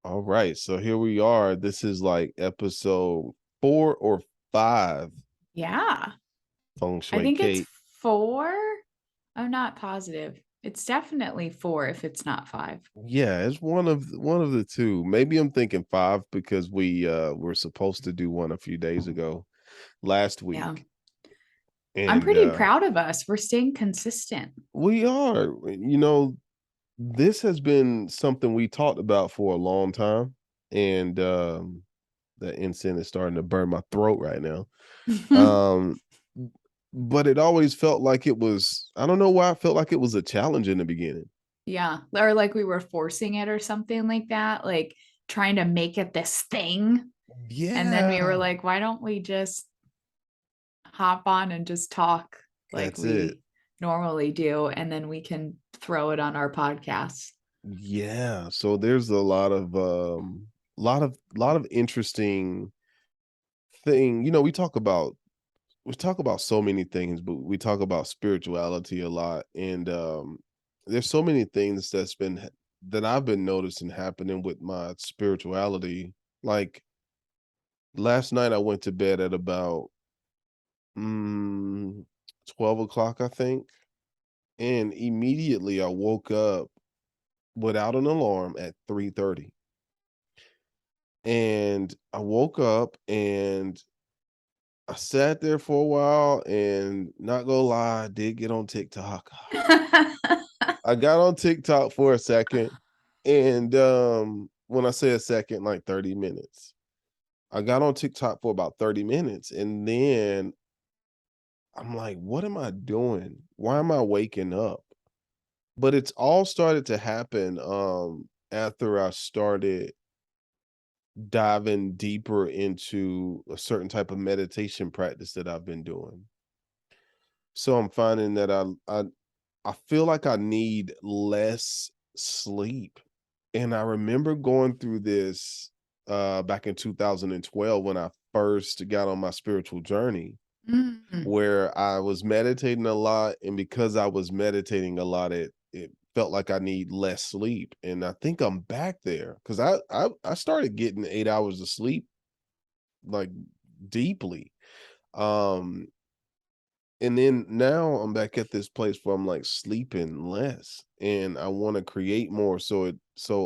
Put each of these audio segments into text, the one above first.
All right, so here we are. This is like episode 4 or 5. Yeah. Feng I Shui think it's Kate. 4. I'm not positive. It's definitely 4 if it's not 5. Yeah, it's one of the two. Maybe I'm thinking 5 because we were supposed to do one a few days ago, last Yeah. week. I'm And pretty proud of us. We're staying consistent. we are, this has been something we talked about for a long time. And the incense is starting to burn my throat right now. Um, but it always felt like it was, I don't know why I felt like it was a challenge in the beginning. Yeah. Or like we were forcing it or something like that, like trying to make it this thing. And then we were Yeah, like, why don't we just hop on and just talk like that's it. we normally do? And then we can throw it on our podcast. Yeah. So there's a lot of interesting thing. We talk about so many things, but we talk about spirituality a lot. And there's so many things that I've been noticing happening with my spirituality. Like last night I went to bed at about mm, 12 o'clock, I think. And immediately I woke up without an alarm at 3:30. And I woke up and I sat there for a while, and not gonna lie, I did get on TikTok. I got on TikTok for a second. And when I say a second, like 30 minutes. I got on TikTok for about 30 minutes, and then I'm like, what am I doing? Why am I waking up? But it's all started to happen after I started diving deeper into a certain type of meditation practice that I've been doing. So I'm finding that I feel like I need less sleep. And I remember going through this back in 2012 when I first got on my spiritual journey, Mm. where I was meditating a lot, and because I was meditating a lot, it felt like I need less sleep, and I think I'm back there because I started getting 8 hours of sleep like deeply, um, and then now I'm back at this place where I'm like sleeping less, and I want to create more. So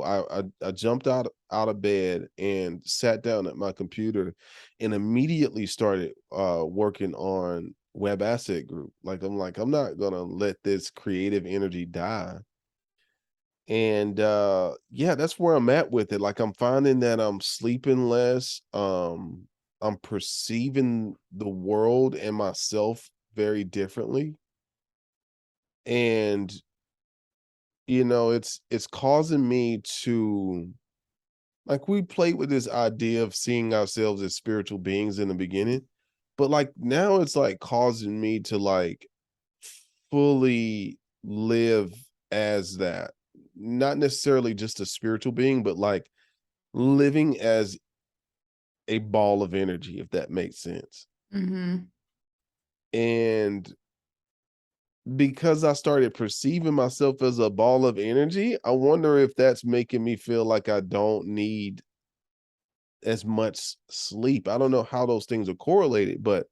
I jumped out of bed and sat down at my computer, and immediately started working on Web Asset Group. Like I'm not gonna let this creative energy die. And yeah, that's where I'm at with it. Like I'm finding that I'm sleeping less. I'm perceiving the world and myself very differently. And it's causing me to, like, we played with this idea of seeing ourselves as spiritual beings in the beginning, but like now it's like causing me to like fully live as that. Not necessarily just a spiritual being, but like living as a ball of energy, if that makes sense. Hmm. And because I started perceiving myself as a ball of energy, I wonder if that's making me feel like I don't need as much sleep. I don't know how those things are correlated, but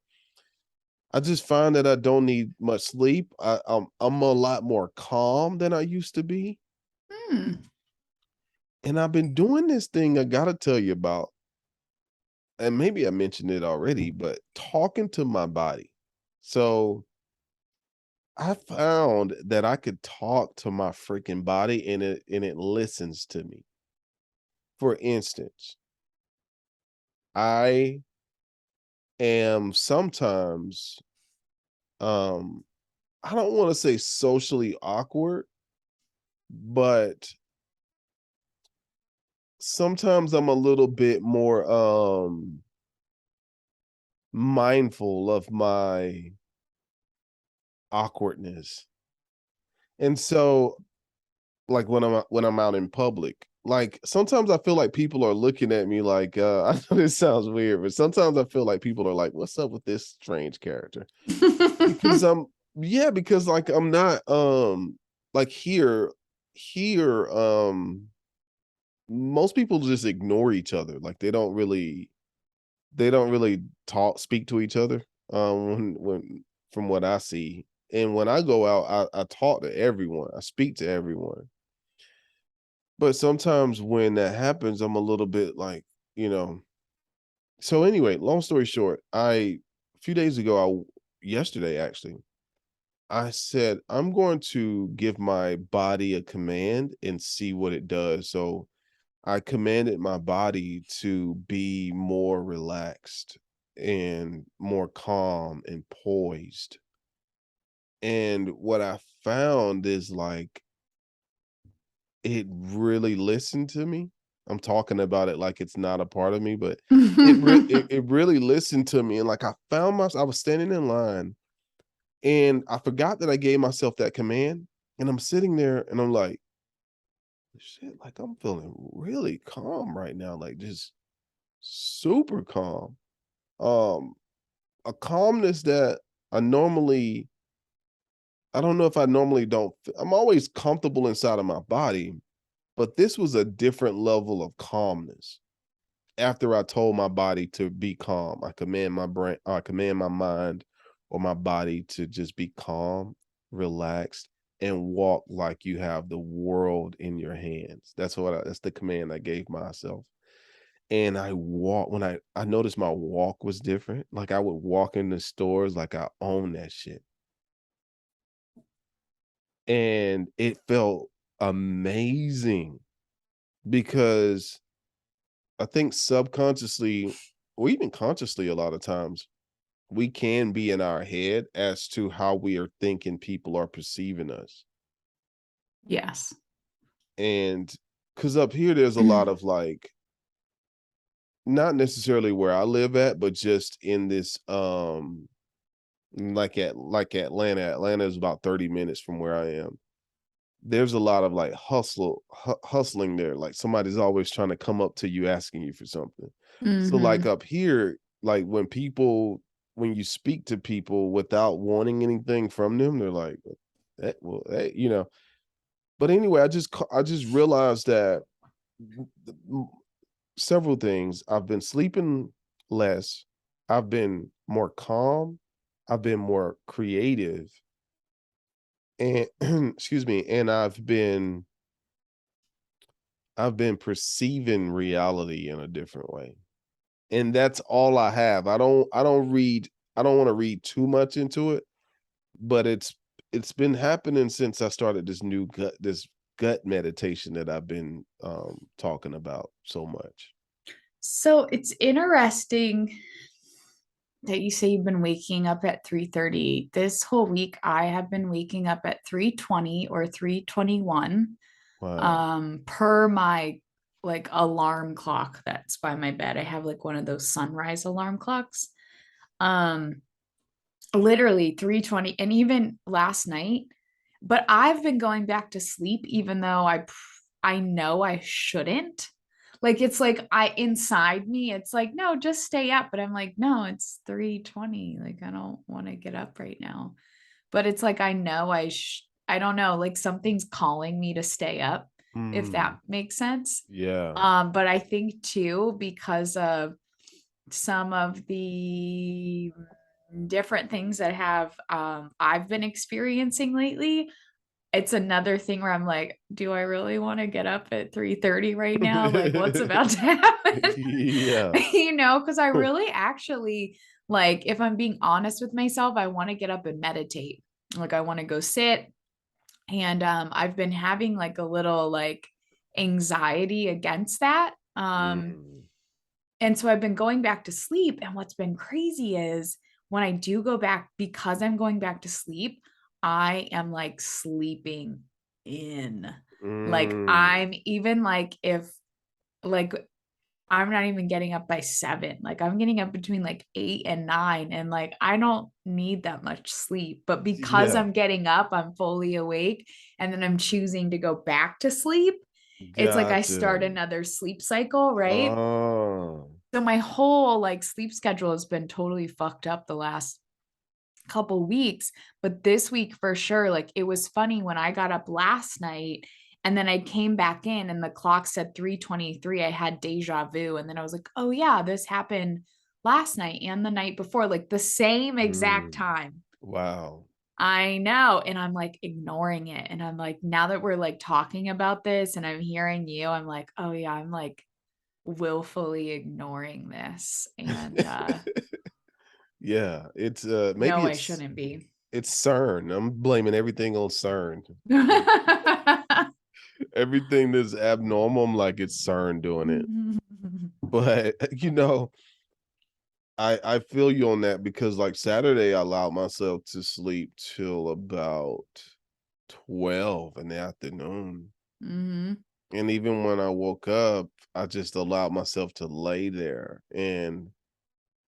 I just find that I don't need much sleep. I'm a lot more calm than I used to be. Hmm. And I've been doing this thing I gotta tell you about, and maybe I mentioned it already, but talking to my body. So I found that I could talk to my freaking body, and it listens to me. For instance, I am sometimes um I don't want to say socially awkward, but sometimes I'm a little bit more mindful of my awkwardness. And so like when I'm out in public, like sometimes I feel like people are looking at me like I know this sounds weird, but sometimes I feel like people are like, what's up with this strange character? Because yeah, because like I'm not like here most people just ignore each other. Like they don't really speak to each other. When from what I see. And when I go out, I talk to everyone. I speak to everyone. But sometimes when that happens, I'm a little bit like, you know. So anyway, long story short, a few days ago, yesterday actually, I said I'm going to give my body a command and see what it does. So I commanded my body to be more relaxed and more calm and poised. And what I found is like it really listened to me. I'm talking about it like it's not a part of me, but it really listened to me. And like I found myself, I was standing in line and I forgot that I gave myself that command. And I'm sitting there and I'm like, shit, like I'm feeling really calm right now, like just super calm. Um, a calmness that I normally, I don't know if I normally don't, I'm always comfortable inside of my body, but this was a different level of calmness. After I told my body to be calm, I command my brain, I command my mind or my body to just be calm, relaxed, and walk like you have the world in your hands. That's the command I gave myself. And I walk when I noticed my walk was different. Like I would walk in the stores like I own that shit. And it felt amazing because I think subconsciously or even consciously a lot of times we can be in our head as to how we are thinking people are perceiving us. Yes. And because up here there's a lot of like not necessarily where I live at, but just in this like Atlanta. Atlanta is about 30 minutes from where I am. There's a lot of like hustling there. Like somebody's always trying to come up to you asking you for something. So like Hmm. up here, like when you speak to people without wanting anything from them, they're like, well, hey, you know. But anyway, I just realized that several things. I've been sleeping less. I've been more calm. I've been more creative, and excuse me, and I've been perceiving reality in a different way. And that's all I have. I don't want to read too much into it, but it's been happening since I started this gut meditation that I've been talking about so much. So it's interesting that you say you've been waking up at 3:30. This whole week I have been waking up at 3:20 or 3:21 Wow. per my like alarm clock that's by my bed. I have like one of those sunrise alarm clocks. Um Literally 3:20 and even last night, but I've been going back to sleep even though I know I shouldn't. Like it's like I inside me it's like no, just stay up, but I'm like no, it's 3:20. Like I don't want to get up right now. But it's like I know I don't know, like something's calling me to stay up, if Mm, that makes sense. yeah. But I think too because of some of the different things that have I've been experiencing lately. It's another thing where I'm like, do I really want to get up at 3:30 right now? Like what's about to happen? Yeah. Because I really actually like if I'm being honest with myself, I want to get up and meditate. Like I want to go sit and I've been having like a little like anxiety against that. Mm. And so I've been going back to sleep. And what's been crazy is when I do go back, because I'm going back to sleep, I am like sleeping in. Like Mm. I'm even like if like I'm not even getting up by 7. Like I'm getting up between like 8 and 9. And like I don't need that much sleep. But because Yeah. I'm getting up, I'm fully awake. And then I'm choosing to go back to sleep. It's like I start Gotcha. another sleep cycle, right? Oh. So my whole like sleep schedule has been totally fucked up the last couple weeks, but this week for sure, like it was funny when I got up last night And then I came back in and the clock said 3:23. I had deja vu. And then I was like, oh, yeah, this happened last night and the night before, like the same exact Mm, time. wow. I know. And I'm like ignoring it. And I'm like, now that we're like talking about this and I'm hearing you, I'm like, oh, yeah, I'm like willfully ignoring this. And Yeah, it's maybe no, I shouldn't be. it's CERN. I'm blaming everything on CERN. Everything that's abnormal, I'm like, it's CERN doing it. But I feel you on that because like Saturday, I allowed myself to sleep till about 12 in the afternoon. Hmm. And even when I woke up, I just allowed myself to lay there and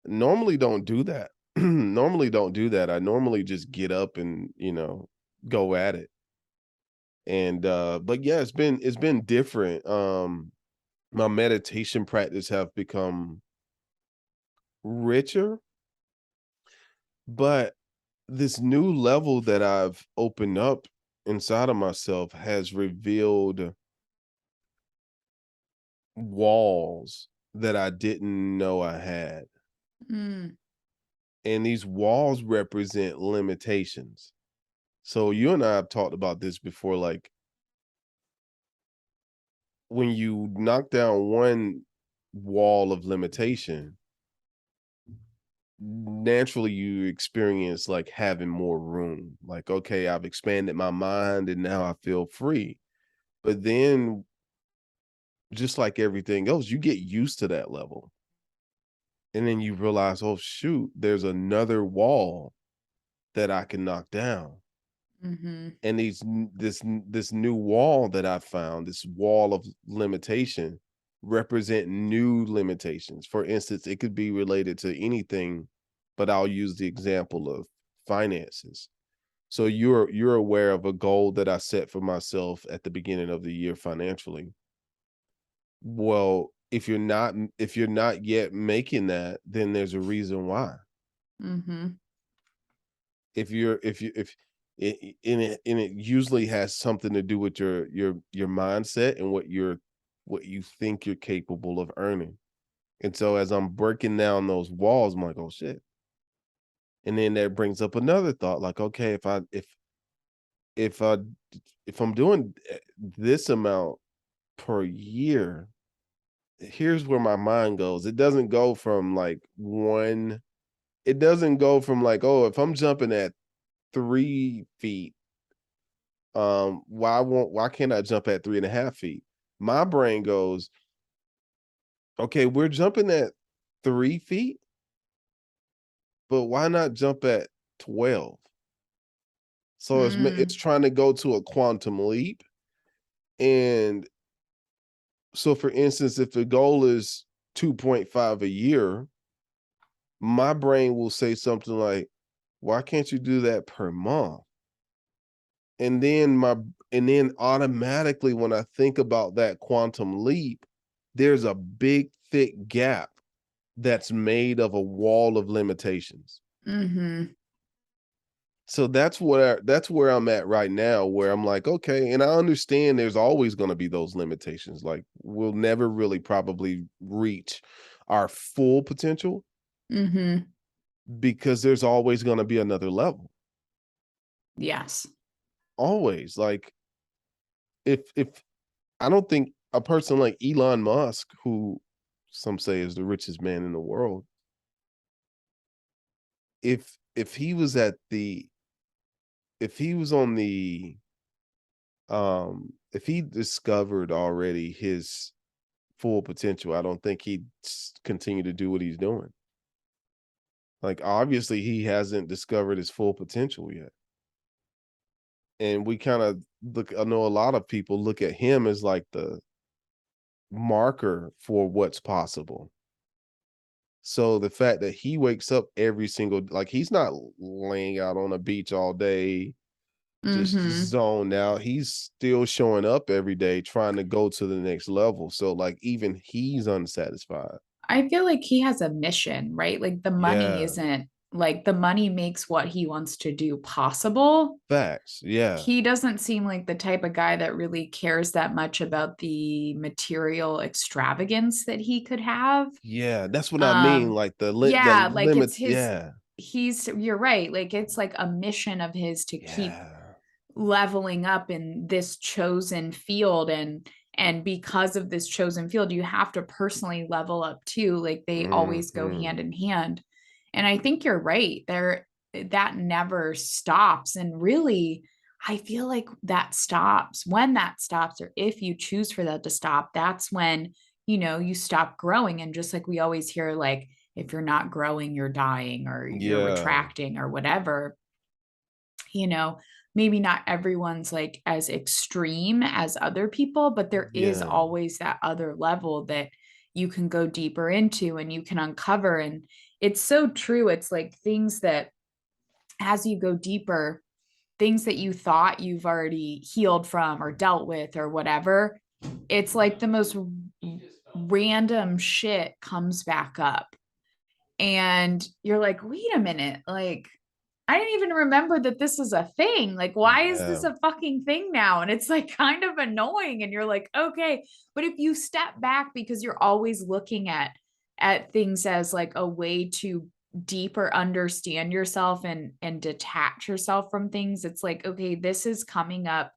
normally don't do that. Normally don't do that. I normally just get up and, go at it. And but yeah, it's been different. My meditation practice have become richer, but this new level that I've opened up inside of myself has revealed walls that I didn't know I had. Mm, And these walls represent limitations. So you and I have talked about this before, like when you knock down one wall of limitation, naturally you experience like having more room. Like, okay, I've expanded my mind and now I feel free. But then just like everything else, you get used to that level. And then you realize, oh shoot, there's another wall that I can knock down. hmm. And this new wall that I found, this wall of limitation, represent new limitations. For instance, it could be related to anything, but I'll use the example of finances. So you're aware of a goal that I set for myself at the beginning of the year financially. Well, if you're not yet making that, then there's a reason why. Hmm. If it usually has something to do with your mindset and what you think you're capable of earning. And so as I'm breaking down those walls, I'm like, oh shit. And then that brings up another thought, like, okay, if I if I'm doing this amount per year, here's where my mind goes. It doesn't go from like, oh, if I'm jumping at 3 feet, why can't I jump at 3.5 feet? My brain goes, okay, we're jumping at 3 feet, but why not jump at 12? So it's Mm, trying to go to a quantum leap. And so for instance, if the goal is 2.5 a year, my brain will say something like, why can't you do that per month? And then automatically when I think about that quantum leap, there's a big thick gap that's made of a wall of limitations. hmm. So that's where I'm at right now, where I'm like, okay, and I understand there's always going to be those limitations. Like we'll never really probably reach our full potential Hmm. because there's always going to be another level. Yes. Always. Like if I don't think a person like Elon Musk, who some say is the richest man in the world, if he was at the if he was on the if he discovered already his full potential, I don't think he'd continue to do what he's doing. Like obviously he hasn't discovered his full potential yet. And we kind of look I know a lot of people look at him as like the marker for what's possible. So the fact that he wakes up every single like he's not laying out on a beach all day, just Hmm. zoned out. He's still showing up every day trying to go to the next level. So like even he's unsatisfied. I feel like he has a mission, right? Like the money Yeah. isn't like the money makes what he wants to do possible. Facts. Yeah. He doesn't seem like the type of guy that really cares that much about the material extravagance that he could have. Yeah. That's what I mean. Um, Like the yeah, like it's limits. his, Yeah. you're right. Like it's like a mission of his to keep Yeah. leveling up in this chosen field, and because of this chosen field you have to personally level up too, like they always go hand Hmm. in hand. And I think you're right there, that never stops. And really I feel like that stops when that stops, or if you choose for that to stop, that's when you stop growing. And just like we always hear, like if you're not growing you're dying or you're Yeah. retracting or whatever, you know, maybe not everyone's like as extreme as other people, but there is Yeah. always that other level that you can go deeper into and you can uncover. And it's so true. It's like things that, as you go deeper, things that you thought you've already healed from or dealt with or whatever, it's like the most random shit comes back up. And you're like, wait a minute, like I didn't even remember that this is a thing. Like, why is Yeah. this a fucking thing now? And it's like kind of annoying. And you're like, okay. But if you step back, because you're always looking at things as like a way to deeper understand yourself and detach yourself from things, it's like, okay, this is coming up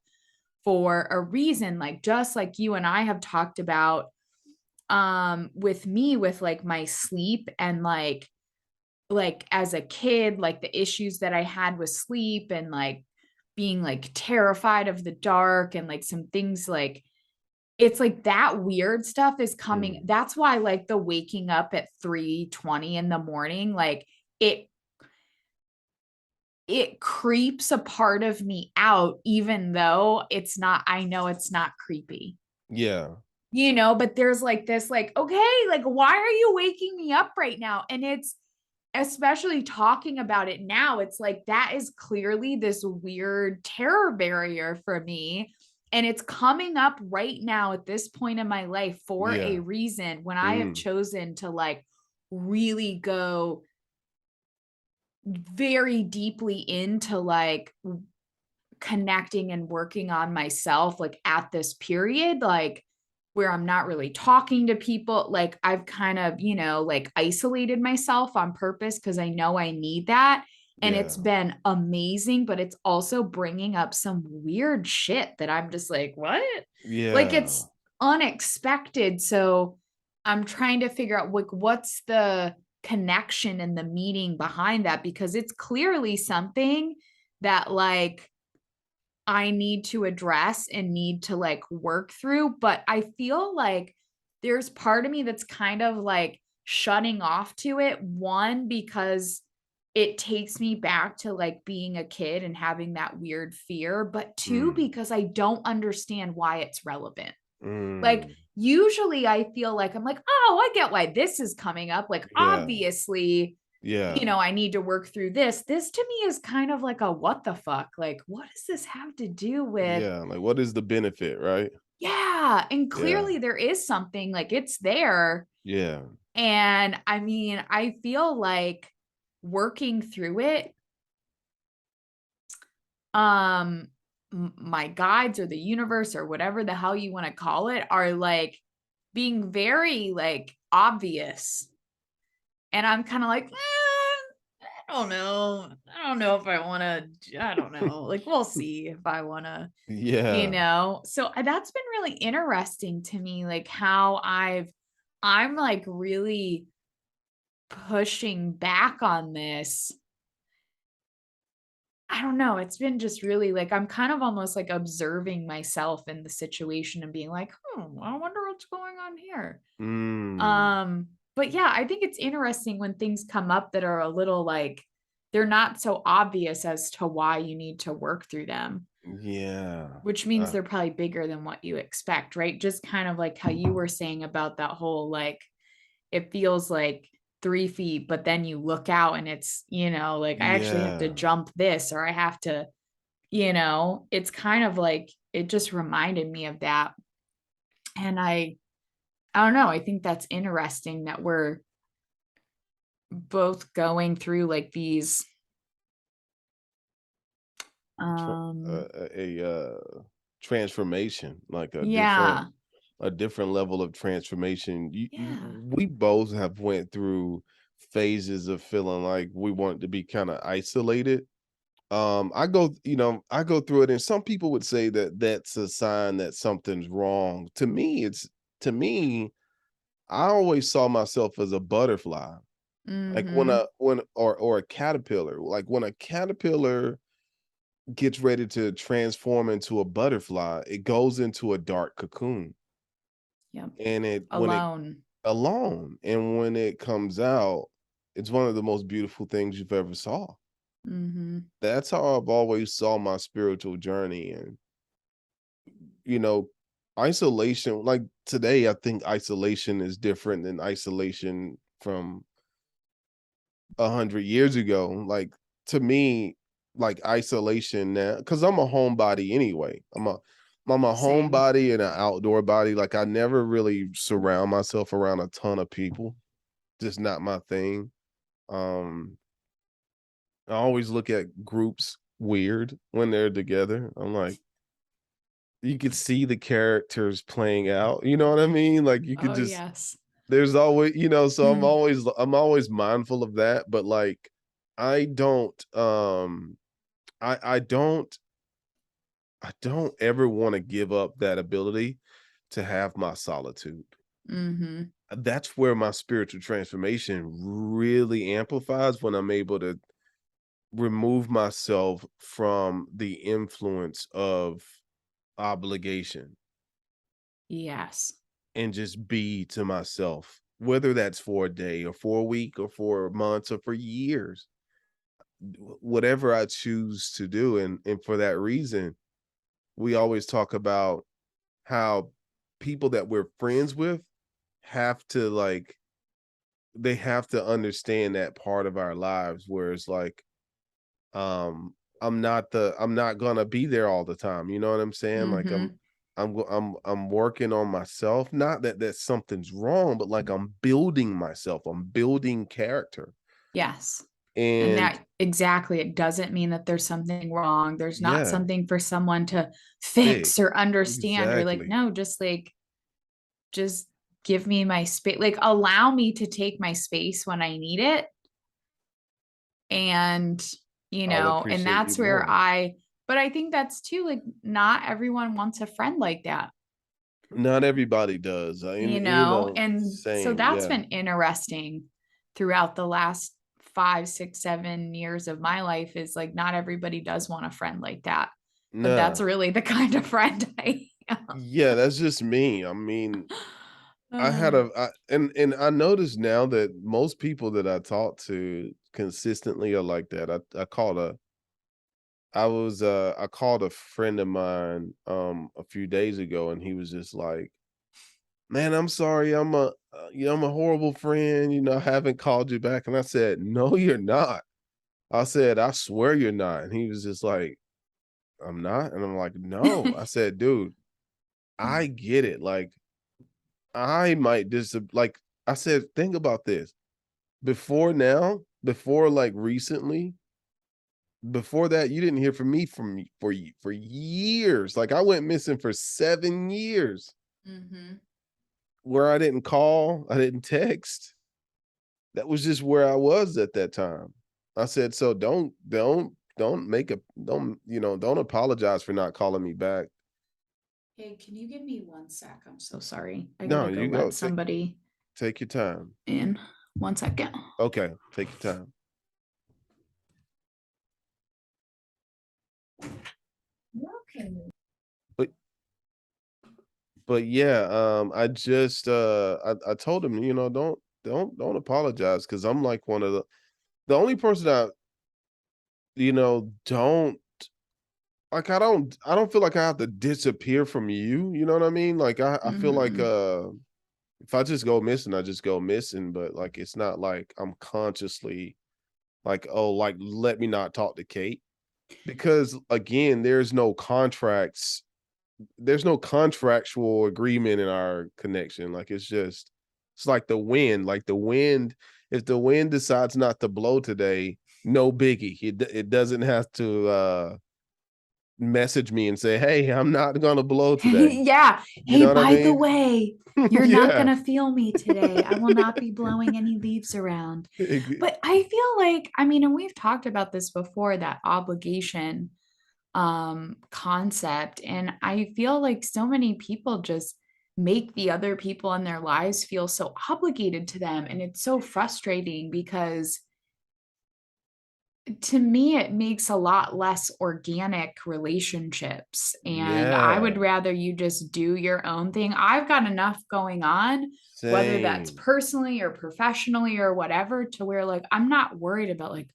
for a reason. Like just like you and I have talked about with me with like my sleep and like as a kid, like the issues that I had with sleep and like being like terrified of the dark and like some things, like it's like that weird stuff is coming. Mm. That's why like the waking up at 3:20 in the morning, like it it creeps a part of me out, even though it's not, I know it's not creepy, Yeah. but there's like this, like, okay, like, why are you waking me up right now? And it's, especially talking about it now, it's like that is clearly this weird terror barrier for me. And it's coming up right now at this point in my life for a Yeah. reason, when I have Mm. chosen to like really go very deeply into like connecting and working on myself, like at this period, like where I'm not really talking to people. Like I've kind of, like isolated myself on purpose because I know I need that. And it's Yeah. been amazing, but it's also bringing up some weird shit that I'm just like, what? Like Yeah. it's unexpected. So I'm trying to figure out like what's the connection and the meaning behind that, because it's clearly something that like I need to address and need to like work through. But I feel like there's part of me that's kind of like shutting off to it. One, because it takes me back to like being a kid and having that weird fear. But two, Mm. because I don't understand why it's relevant. Like, Mm. usually I feel like I'm like, oh, I get why this is coming up. Like, Yeah. obviously, Yeah. I need to work through this. This to me is kind of like a what the fuck? Like, what does this have to do with? Yeah. Like, what is the benefit, right? Yeah. And Yeah. clearly there is something, like it's there. Yeah. And I mean, I feel like working through it, um, my guides or the universe or whatever the hell you want to call it are like being very like obvious. And I'm kind of like, I don't know. I don't know if I want to, I don't know. Like, we'll see if I want to, Yeah. So that's been really interesting to me, like how I'm like really pushing back on this. I don't know. It's been just really like, I'm kind of almost like observing myself in the situation and being like, I wonder what's going on here. Mm. Um, but yeah, I think it's interesting when things come up that are a little like they're not so obvious as to why you need to work through them, Yeah. which means they're probably bigger than what you expect, right? Just kind of like how you were saying about that whole like it feels like 3 feet, but then you look out and it's, like I actually have to Yeah. jump this or I have to, it's kind of like it just reminded me of that. And I don't know, I think that's interesting that we're both going through like these Tra- um transformation, like yeah. a different level of transformation. Yeah. We both have went through phases of feeling like we want to be kind of isolated. I go through it, and some people would say that that's a sign that something's wrong. To me, I always saw myself as a butterfly. Like Mm-hmm. or a caterpillar. Like when a caterpillar gets ready to transform into a butterfly, it goes into a dark cocoon. Yep. And it when it Alone. alone, and when it comes out, it's one of the most beautiful things you've ever saw. Mm-hmm. That's how I've always saw my spiritual journey. And you know, isolation, like today, I think isolation is different than isolation from 100 years ago. Like to me, like isolation now, because I'm a homebody anyway. I'm a Same. homebody and an outdoor body. Like I never really surround myself around a ton of people. Just not my thing. Um, I always look at groups weird when they're together. I'm like, you could see the characters playing out. You know what I mean? Like you could Oh just yes. there's always, so I'm always mindful of that. But like I don't I don't I don't ever want to give up that ability to have my solitude. Mm-hmm. That's where my spiritual transformation really amplifies, when I'm able to remove myself from the influence of obligation Yes. and just be to myself, whether that's for a day or for a week or for months or for years, whatever I choose to do. And for that reason, we always talk about how people that we're friends with have to like they have to understand that part of our lives where it's like, um I'm not gonna be there all the time, you know what I'm saying? Like Mm-hmm. I'm working on myself, not that something's wrong, but like I'm building myself, I'm building character. Yes. And And that exactly, it doesn't mean that there's something wrong. There's not yeah, something for someone to fix fix or understand. You're like, exactly. no, just give me my space. Like, allow me to take my space when I need it. And, I'll and appreciate you that's where more. but I think that's too, like, not everyone wants a friend like that, Not everybody does. And and so same, that's yeah. been interesting throughout the last 5, 6, 7 years of my life, is like, not everybody does want a friend like that, but that's Nah. really the kind of friend I am. Yeah, that's just me. I mean, Uh, and I notice now that most people that I talk to consistently are like that. I called a friend of mine a few days ago, and he was just like, "Man, I'm sorry. I'm a horrible friend, I haven't called you back." And I said, "No, you're not." I said, "I swear you're not." And he was just like, "I'm not." And I'm like, "No." I said, "Dude, I get it. Like I might like I said, think about this. Before like recently, before that, you didn't hear from me for years. Like I went missing for 7 years, mhm. where I didn't call, I didn't text. That was just where I was at that time. I said, so don't apologize for not calling me back. Hey, can you give me 1 sec? I'm so sorry. I No, gotta go you go let somebody take your time. in. 1 second. Okay, take your time. Okay. But But yeah, I just I told him, don't apologize, because I'm like one of the only person that, don't like I don't feel like I have to disappear from you. You know what I mean? Like I feel like Mhm. if I just go missing, I just go missing. But like it's not like I'm consciously like, oh, like let me not talk to Kate. Because again, there's no contractual agreement in our connection. Like it's like the wind. Like the wind if the wind decides not to blow today, no biggie. It doesn't have to message me and say, "Hey, I'm not gonna blow today." Yeah. You Hey, know what I by the mean? way, you're not Yeah. going to feel me today. I will not be blowing any leaves around. But I feel like, I mean, and we've talked about this before, that obligation concept. And I feel like so many people just make the other people in their lives feel so obligated to them. And it's so frustrating because to me, it makes a lot less organic relationships. And I would Yeah. rather you just do your own thing. I've got enough going on, whether that's Same. personally or professionally or whatever, to where like I'm not worried about like,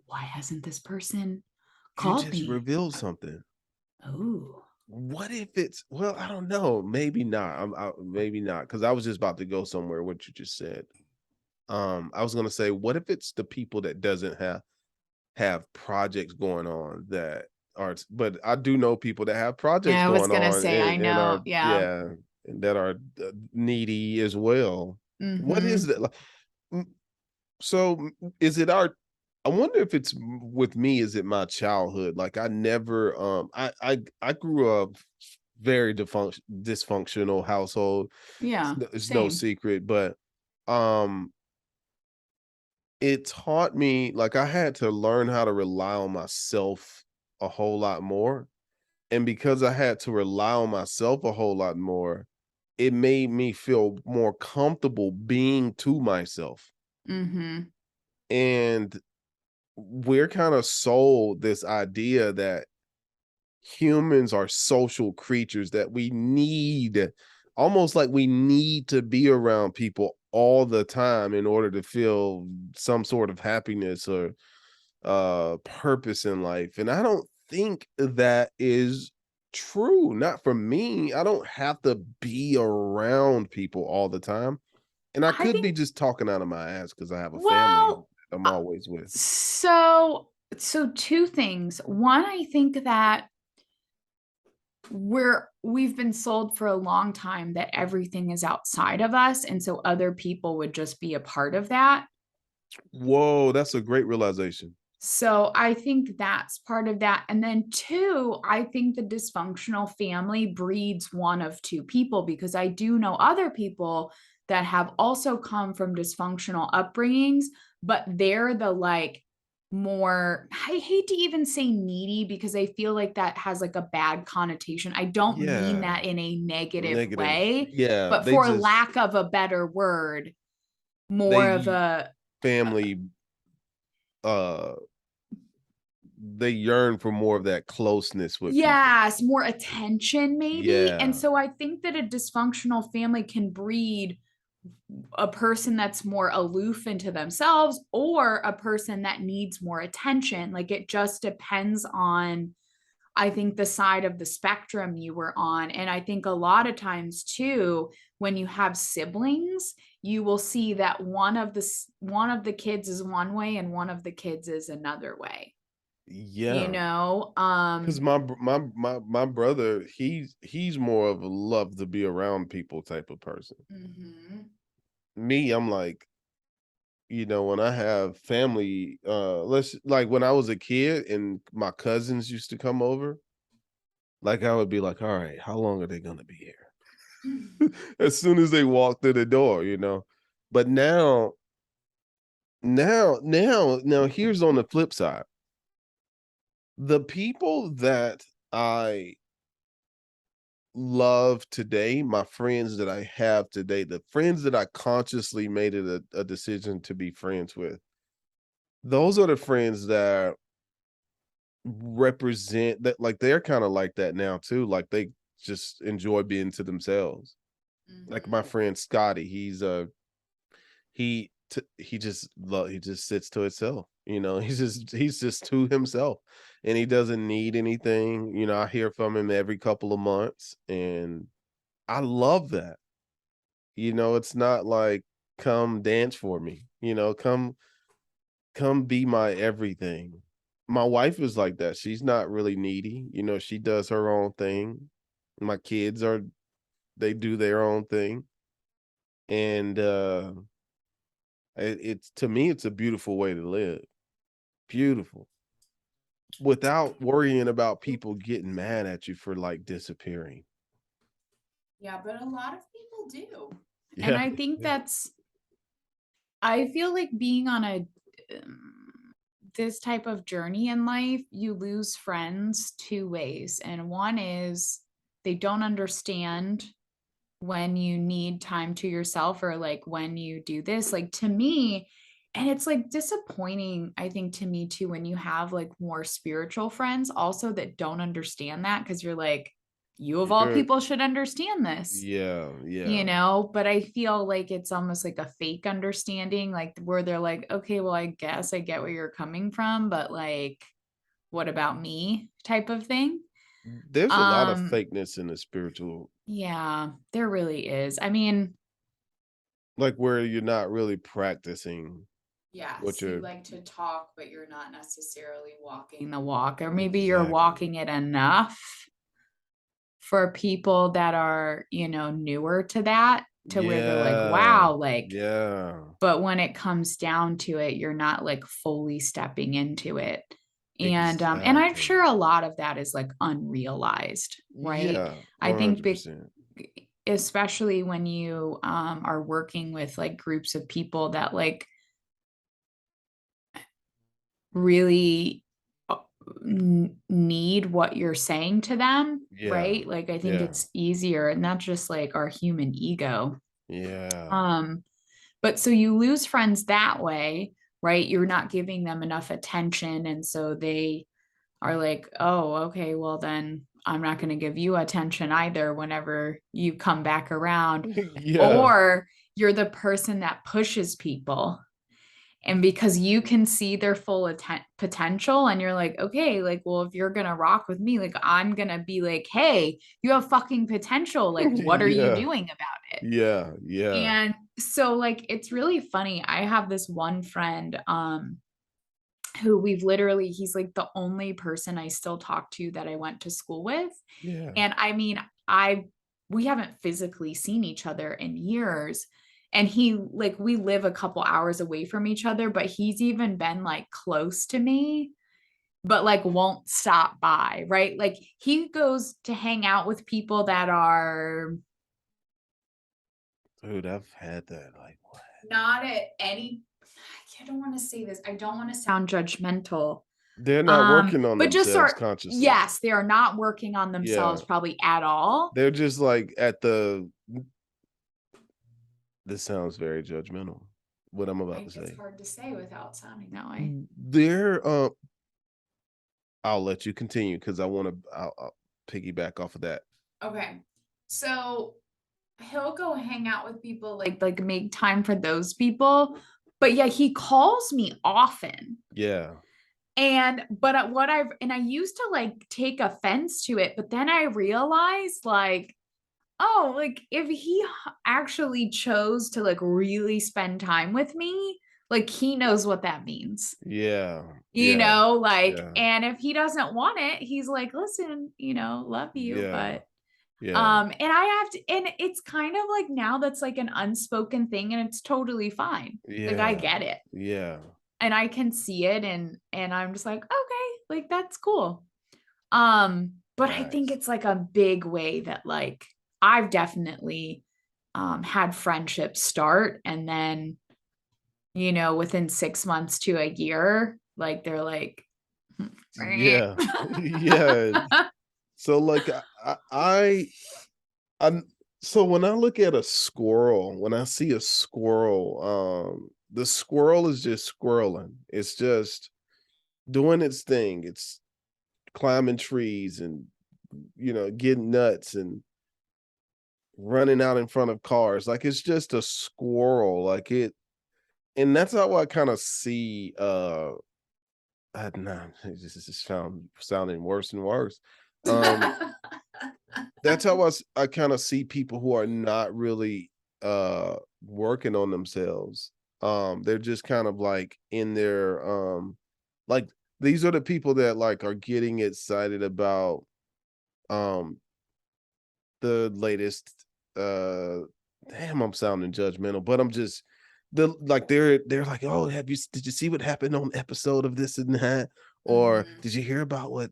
why hasn't this person You called just me? revealed something. Oh, What if it's, well, I don't know. Maybe not. Maybe not. Because I was just about to go somewhere, what you just said. I was gonna say, what if it's the people that doesn't have projects going on that are, but I do know people that have projects yeah, I was going gonna on say, I and are, know. Yeah. yeah, and that are needy as well. What is Mm-hmm. that like? mm, So is it our, I wonder if it's with me, is it my childhood? Like I never I grew up very dysfunctional household. Yeah. It's no Same. secret, but um it taught me, like I had to learn how to rely on myself a whole lot more. And because I had to rely on myself a whole lot more, it made me feel more comfortable being to myself. Mm-hmm. And we're kind of sold this idea that humans are social creatures, that we need, almost like we need to be around people all the time in order to feel some sort of happiness or purpose in life. And I don't think that is true. Not for me. I don't have to be around people all the time. And I I could be think, just talking out of my ass because I have a family well, I'm always with. so two things. One, I think that we've been sold for a long time that everything is outside of us, and so other people would just be a part of that. Whoa, that's a great realization. So I think that's part of that. And then two, I think the dysfunctional family breeds one of two people, because I do know other people that have also come from dysfunctional upbringings, but they're the like more, I hate to even say needy because I feel like that has like a bad connotation. I don't mean Yeah. that in a negative Negative. way, Yeah. but They for just, lack of a better word, more of they a family, uh, they yearn for more of that closeness with people. yes, more attention maybe. And Yeah. so I think that a dysfunctional family can breed a person that's more aloof into themselves or a person that needs more attention. Like it just depends on, I think, the side of the spectrum you were on. And I think a lot of times too, when you have siblings, you will see that one of the kids is one way and one of the kids is another way. You Yeah. know, Because my brother, he's more of a love to be around people type of person. mhm. Me, I'm like, when I have family, let's, like when I was a kid and my cousins used to come over, like I would be like, all right, how long are they gonna be here? As soon as they walk through the door. But now here's on the flip side. The people that I love today, my friends that I have today, the friends that I consciously made it a decision to be friends with, those are the friends that represent that, like they're kind of like that now too. Like they just enjoy being to themselves. Like my Mhm. friend Scotty, he just sits to himself. He's just to himself, and he doesn't need anything. I hear from him every couple of months, and I love that. It's not like, come dance for me, come be my everything. My wife is like that. She's not really needy. She does her own thing. My kids they do their own thing. And It's to me, it's a beautiful way to live. Beautiful. Without worrying about people getting mad at you for like disappearing. Yeah, but a lot of people do. And Yeah. I think I feel like being on um, this type of journey in life, you lose friends two ways. And one is they don't understand when you need time to yourself or like when you do this. Like to me, and it's like disappointing, I think, to me too, when you have like more spiritual friends also that don't understand that because you're like, you of all You're people should understand this, yeah, you yeah. know. But I feel like it's almost like a fake understanding, like where they're like, okay, well, I guess I get where you're coming from, but like, what about me type of thing. There's a lot of um fakeness in the spiritual, yeah, there really is. I mean, like where you're not really practicing what yes, you you're like to talk, but you're not necessarily walking the walk, or maybe you're exactly. walking it enough for people that are, newer to that, to where they're like, Yeah. wow, like, Yeah. but when it comes down to it, you're not like fully stepping into it. And I'm Exactly. sure a lot of that is like unrealized, right? Yeah, I think 100%. especially when you are working with like groups of people that like really need what you're saying to them, Yeah. right? Like I think Yeah. it's easier, and that's just like our human ego. Yeah. um but so you lose friends that way, right? You're not giving them enough attention, and so they are like, oh, okay, well then I'm not going to give you attention either whenever you come back around. Yeah. Or you're the person that pushes people, and because you can see their full potential, and you're like, okay, like, well, if you're gonna rock with me, like, I'm gonna be like, hey, you have fucking potential, like, what are you Yeah. doing about it? Yeah. Yeah. And so like it's really funny. I have this one friend who we've literally, he's like the only person I still talk to that I went to school with. Yeah. And I mean, I we haven't physically seen each other in years. And he, like, we live a couple hours away from each other, but he's even been like close to me, but like won't stop by, right? Like he goes to hang out with people that are Dude, I've had that. Like, what? not at any, I don't want to say this. I don't want to sound judgmental. They're not working on But just themselves sort, consciously. yes, they are not working on Yeah. themselves probably at all. They're just like at the this sounds very judgmental, what I'm about to It's say. hard to say without sounding that way. They're I'll let you continue because I'll piggyback off of that. Okay. So he'll go hang out with people, like make time for those people. But yeah, he calls me often. Yeah. What I've, and I used to like take offense to it, but then I realized like, oh, like if he actually chose to like really spend time with me, like he knows what that means. Yeah. You Yeah. know, like, Yeah. and if he doesn't want it, he's like, listen, love you, Yeah. but Yeah. and I have to, and it's kind of like now that's like an unspoken thing, and it's totally fine. Like I Yeah. get it. Yeah. And I can see it, and I'm just like, okay, like that's cool. But I think Nice. it's like a big way that like I've definitely had friendships start, and then, within 6 months to a year, like they're like, Yeah. Yeah. So like I'm so when I look at a squirrel, when I see a squirrel, the squirrel is just squirreling. It's just doing its thing. It's climbing trees and getting nuts and running out in front of cars. Like it's just a squirrel. Like it, and that's how I kind of see nah, it's just sounding worse and worse. Um that's how I kind of see people who are not really working on themselves. They're just kind of like in their like these are the people that like are getting excited about um the latest uh damn, I'm sounding judgmental, but I'm just they're like, oh, did you see what happened on episode of this and that? Or Mhm. did you hear about what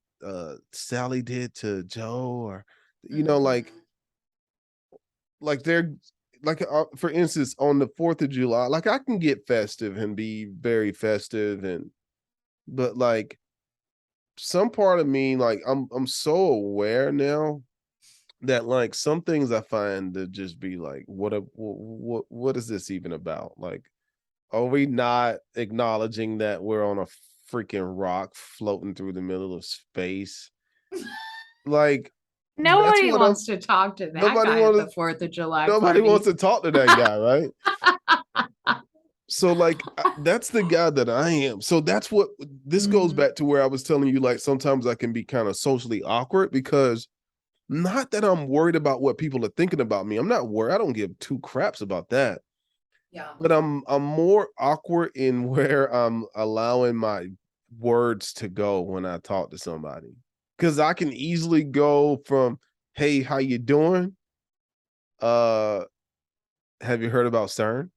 Sally did to Joe? Or Mhm. like they're like for instance, on the 4th of July, like I can get festive and be very festive, but like some part of me, like I'm so aware now that like some things I find to just be like, what is this even about? Like, are we not acknowledging that we're on a freaking rock floating through the middle of space? Like, that's Nobody what I'm wants to talk to that nobody guy at wants the 4th of July nobody wants party. to talk to that guy, right? So like that's the guy that I am. So that's what this goes Mhm. back to where I was telling you, like sometimes I can be kind of socially awkward because not that I'm worried about what people are thinking about me. I'm not worried. I don't give two craps about that. Yeah. But I'm more awkward in where I'm allowing my words to go when I talk to somebody. Cause I can easily go from, hey, how you doing? Uh, have you heard about CERN?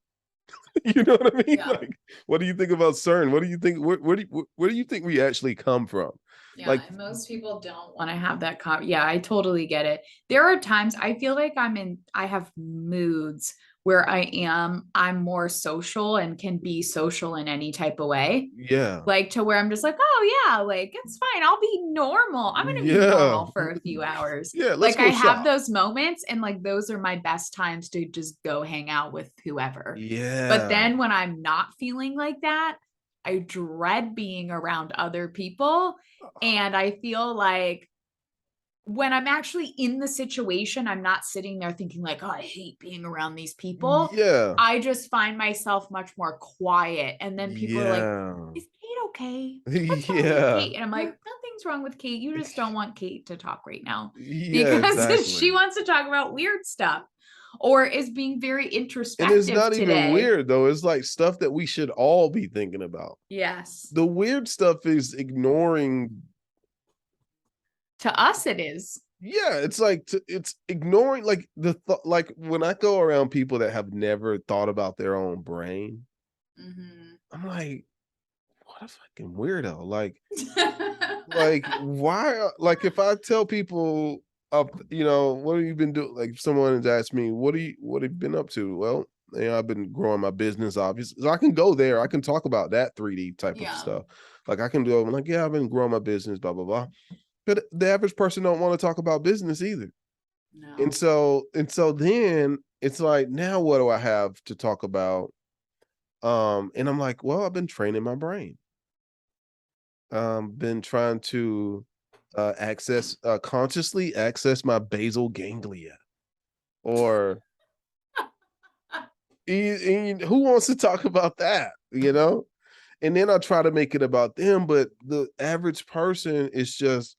You know what I mean? Yeah. Like, what do you think about CERN? What do you think? Where do you think we actually come from? Yeah, Like, and most people don't want to have that yeah, I totally get it. There are times I feel like I have moods where I'm more social and can be social in any type of way. yeah, Like to where I'm just like, oh yeah, like it's fine. I'll be normal. I'm gonna be yeah, normal for a few hours. yeah. Let's Like go I have shop. those moments, and like those are my best times to just go hang out with whoever. But Yeah, then when I'm not feeling like that, I dread being around other people. And I feel like when I'm actually in the situation, I'm not sitting there thinking like, oh, I hate being around these people. yeah, I just find myself much more quiet. And then people are like, yeah, is Kate okay? What's wrong with yeah. Kate? And I'm like, nothing's wrong with Kate. You just don't want Kate to talk right now Yeah, because exactly. she wants to talk about weird stuff or is being very And it's introspective not even today. weird though. It's like stuff that we should all be thinking about. Yes. The weird stuff is ignoring. To us, it is. Yeah, it's like it's ignoring like like when I go around people that have never thought about their own brain, Mhm. I'm like, what a fucking weirdo. Like why like if I tell people what have you been doing? Like if someone has asked me, what have you been up to? Well, I've been growing my business, obviously. So I can go there, I can talk about that 3D type of Yeah. stuff. Like I can do it, I'm like, yeah, I've been growing my business, blah, blah, blah. But the average person don't want to talk about business either. And No. so then it's like, now what do I have to talk about? And I'm like, well, I've been training my brain. Been trying to consciously access my basal ganglia. Or who wants to talk about that? And then I try to make it about them, but the average person is just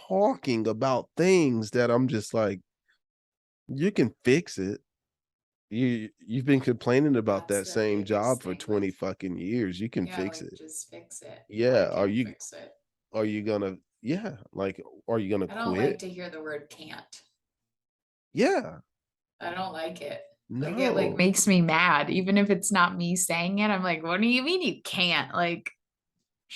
talking about things that I'm just like, you can fix it. You've been complaining about That's that the same biggest job for thing with, 20 fucking years. You can yeah, fix like it. just fix it. Well, I Yeah. can't fix it. Are you gonna yeah, like are you gonna I don't like quit? to hear the word can't. Yeah. I don't like it. Like it like No. makes me mad. Even if it's not me saying it, I'm like, what do you mean you can't? Like,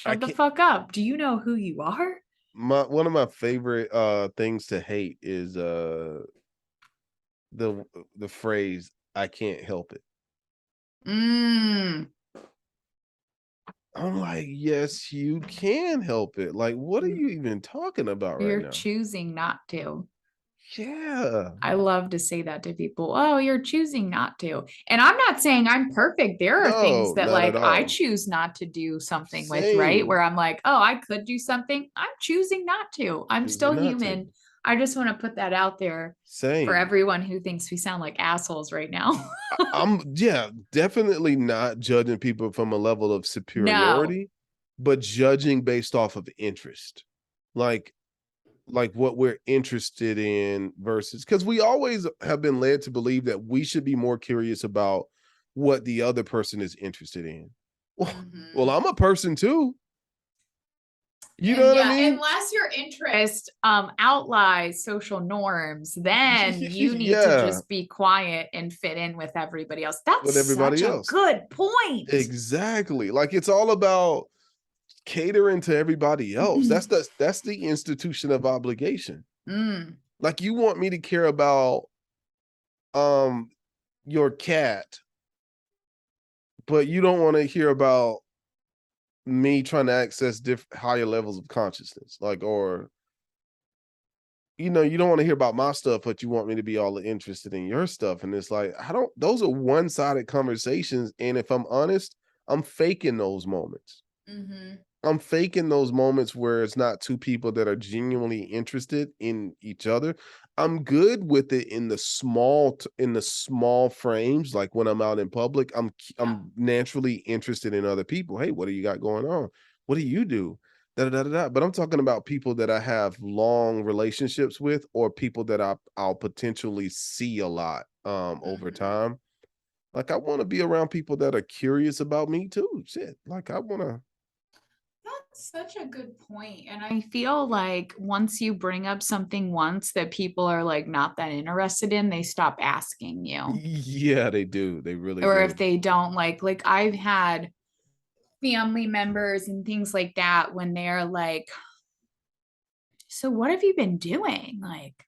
I shut the can't fuck up. Do you know who you are? my one of my favorite things to hate is the the phrase I can't help it. Mm. I'm like, yes, you can help it. Like, what are you even talking about right You're now? choosing not to. Yeah. I love to say that to people. Oh, you're choosing not to. And I'm not saying I'm perfect. There are things No, that not at like I all. choose not to do something with, right? Same. Where I'm like, oh, I could do something. I'm choosing not to. I'm Choosing still not to. human. I just want to put that out there for Same. everyone who thinks we sound like assholes right now. I'm yeah, definitely not judging people from a level of No. superiority, but judging based off of interest. Like what we're interested in versus because we always have been led to believe that we should be more curious about what the other person is interested in. Well, Hmm. I'm a person too. You know what I Yeah, mean? unless your interest outlies social norms, then you need to Yeah, just be quiet and fit in with everybody else. with That's such everybody a else. good point. Exactly. Like it's all about catering to everybody else. That's the institution of obligation. Mm, Like you want me to care about um your cat, but you don't want to hear about me trying to access higher levels of consciousness. Like, or you don't want to hear about my stuff, but you want me to be all interested in your stuff. And it's like, I don't, those are one-sided conversations. And if I'm honest, I'm faking those moments. mhm. I'm faking those moments where it's not two people that are genuinely interested in each other. I'm good with it in the small frames, like when I'm out in public. Yeah. I'm naturally interested in other people. Hey, what do you got going on? What do you do? Da, da, da, da. But I'm talking about people that I have long relationships with, or people that I'll potentially see a lot over Mhm. time. Like I want to be around people that are curious about me too. Shit. Like I want to. That's such a good point. And I feel like once you bring up something once that people are like not that interested in, they stop asking you. Yeah, they do. They really Or if do. they don't like I've had family members and things like that when they're like, so what have you been doing? Like,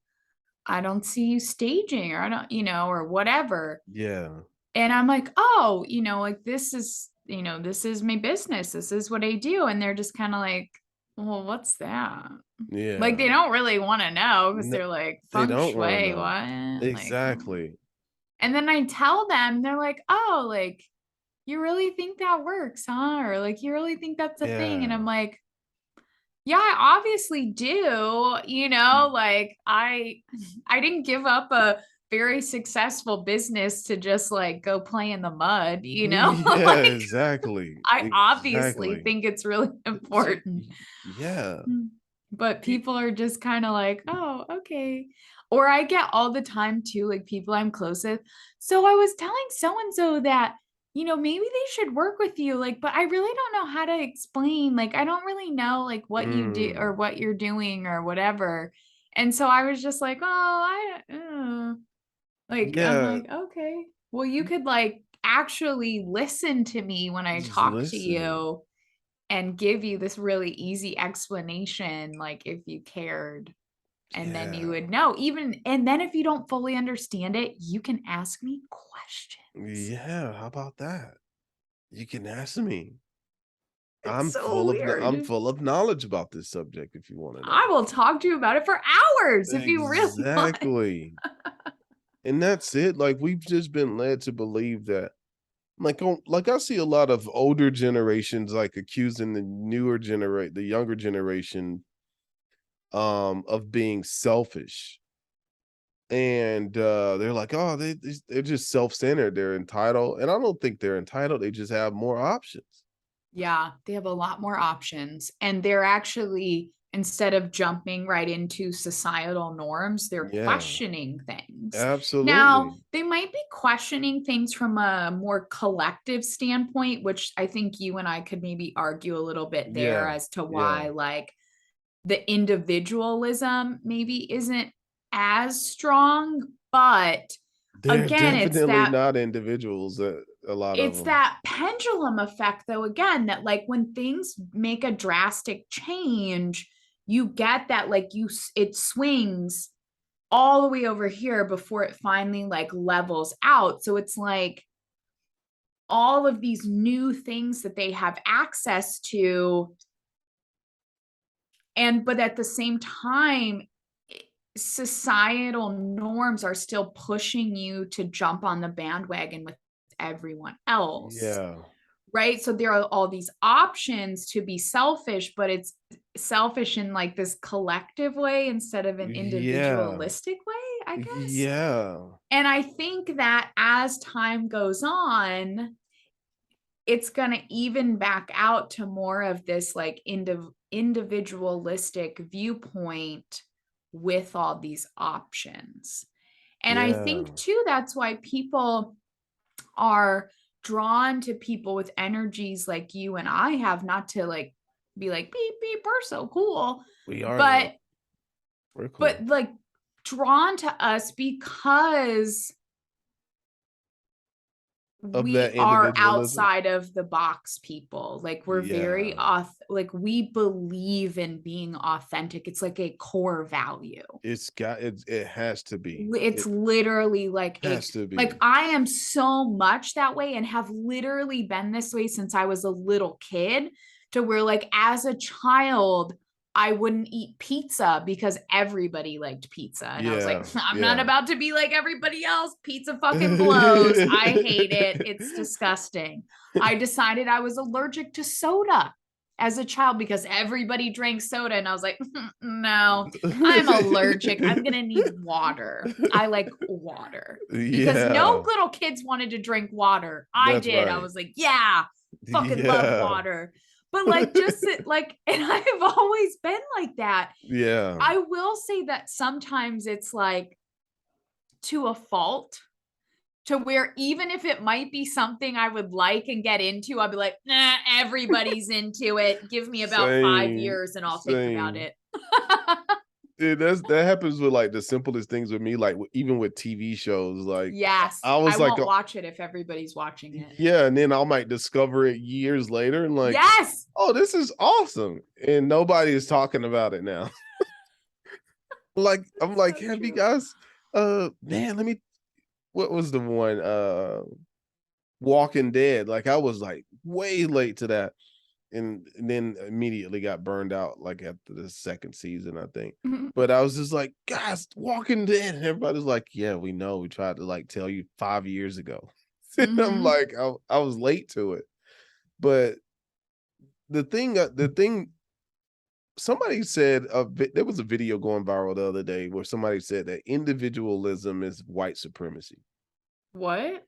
I don't see you staging or I don't, or whatever. Yeah. And I'm like, oh, like this is my business. This is what I do. And they're just kind of like, well, what's that? Like they Yeah. don't really want to know because No, they're like, they feng don't want to shui, know. what? Like, Exactly. and then I tell them, they're like, oh, like, you really think that works, huh? Or like, you really think that's a thing? And Yeah. I'm like, yeah, I obviously do, like I didn't give up a very successful business to just like go play in the mud, Yeah, like exactly. I obviously Exactly. think it's really important. Yeah. But Y- people are just kind of like, oh, okay. Or I get all the time too, like people I'm close with. So I was telling so and so that, maybe they should work with you. Like, but I really don't know how to explain. Like, I don't really know like what you do or Mm. what you're doing or whatever. And so I was just like, oh, like, I'm Yeah. like, okay, well, you could like actually listen to me when I Just talk to listen. you and give you this really easy explanation, like if you cared, and then you Yeah. would know. Even and then if you don't fully understand it, you can ask me questions. Yeah. How about that? You can ask me. It's so I'm weird. full of knowledge about this subject if you want to I know. will talk to you about it for hours if you really want. Exactly. And that's it. Like we've just been led to believe that, like I see a lot of older generations like accusing the younger generation of being selfish. And they're like, oh, they're just self-centered, they're entitled. And I don't think they're entitled, they just have more options. Yeah, they have a lot more options. And they're actually, instead of jumping right into societal norms, they're Yeah, questioning things. Now, absolutely. they might be questioning things from a more collective standpoint, which I think you and I could maybe argue a little bit there Yeah, as to yeah. why, like, the individualism maybe isn't as strong. But They're again, it's definitely that not individuals, a lot of it's them. that pendulum effect though, again, that like when things make a drastic change, you get that like it swings all the way over here before it finally like levels out. So it's like all of these new things that they have access to, and but at the same time societal norms are still pushing you to jump on the bandwagon with everyone else, Yeah, right? So there are all these options to be selfish, but it's selfish in like this collective way instead of an yeah, individualistic way, I guess. yeah, And I think that as time goes on, it's going to even back out to more of this like individualistic viewpoint with all these options. And I think yeah. too, that's why people are drawn to people with energies like you and I have, not to like be like, beep, beep, we're so cool. We are though. But, We're cool. like drawn to us because Of we that are individualism. outside of the box people. Like we're very Yeah. off, like we believe in being authentic. It's like a core value. It has to be. It's It literally like has to like be. I am so much that way and have literally been this way since I was a little kid, to where like as a child I wouldn't eat pizza because everybody liked pizza. And I was like, Yeah. I'm not Yeah. about to be like everybody else. Pizza fucking blows. I hate it. It's disgusting. I decided I was allergic to soda as a child because everybody drank soda. And I was like, no, I'm allergic. I'm going to need water. I like water because no Yeah. little kids wanted to drink water. I That's did. I right. was like, yeah, fucking love Yeah. water. But like, just like, and I've always been like that. Yeah. I will say that sometimes it's like to a fault, to where even if it might be something I would like and get into, I'll be like, nah, everybody's into it. Give me about 5 Same. years and I'll think about Same. it. That happens with like the simplest things with me, like even with TV shows. Like Yes, I I was like, won't watch it if everybody's watching it. yeah, and then I might discover it years later and like, Yes. oh, this is awesome. And nobody is talking about it now. Like, I'm like, So have you true. guys man, what was the one? Walking Dead. Like I was like way late to that. And then immediately got burned out like after the second season, I think. But I was just like, guys, Walking Dead. And everybody's like, yeah, we know. We tried to like tell you 5 years ago. I'm Mm-hmm. like, I was late to it. But the thing, somebody said there was a video going viral the other day where somebody said that individualism is white supremacy. What?